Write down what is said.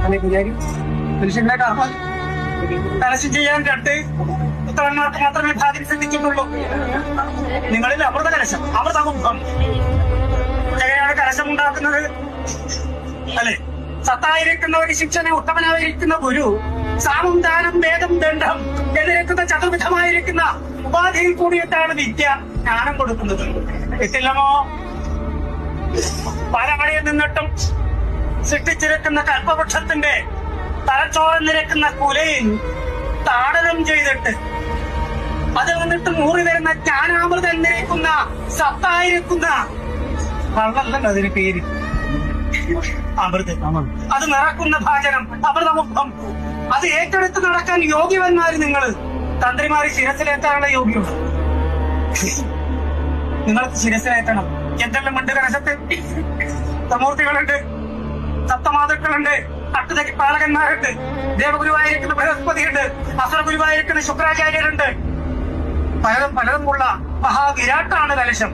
മനുഷ്യന്റെ കർമ്മ കലശം ചെയ്യാൻ രണ്ട് പുത്രന്മാർക്ക് മാത്രമേ ഭാഗ്യം സിദ്ധിക്കുന്നുള്ളൂ. നിങ്ങളിൽ അമൃത കലശം, അമൃതകുംഭം. എങ്ങനെയാണ് കലശം ഉണ്ടാക്കുന്നത് അല്ലെ? സത്തായിരിക്കുന്ന ഒരു ശിക്ഷനെ ഉത്തമനായിരിക്കുന്ന ഗുരു സാമം ദാനം വേദം ദണ്ഡം എന്നിരിക്കുന്ന ചതുർവിധമായിരിക്കുന്ന ഉപാധിയിൽ കൂടിയിട്ടാണ് വിദ്യ ജ്ഞാനം കൊടുക്കുന്നത്. എത്തില്ലമോ? പരമഴയിൽ നിന്നിട്ടും സൃഷ്ടിച്ചിരിക്കുന്ന കൽപ്പവൃക്ഷത്തിന്റെ തലച്ചോറന്നിരിക്കുന്ന കുലയിൽ താടനം ചെയ്തിട്ട് അത് വന്നിട്ട് മൂറി വരുന്ന ജ്ഞാനാമൃതം എന്നിരിക്കുന്ന സത്തായിരിക്കുന്ന വള്ളല്ല അതിന് പേര് അമൃതം. അത് നിറക്കുന്ന ഭാചനം അമൃതമുഖം. അത് ഏറ്റെടുത്ത് നടക്കാൻ യോഗ്യവന്മാര് നിങ്ങള് തന്ത്രിമാര് ശിരസിലേറ്റാനുള്ള യോഗ്യമുണ്ട്. നിങ്ങൾക്ക് ശിരസിലേറ്റണം. എന്തെല്ലാം ഉണ്ട് കലശത്ത്? സമൂർത്തികളുണ്ട്, സപ്തമാതുക്കളുണ്ട്, അട്ടുതക്കി പാലകന്മാരുണ്ട്, ദേവഗുരുവായിരിക്കുന്ന ബൃഹസ്പതിയുണ്ട്, അസുരഗുരുവായിരിക്കുന്ന ശുക്രാചാര്യരുണ്ട്. പലതും ഉള്ള മഹാവിരാട്ടാണ് കലശം.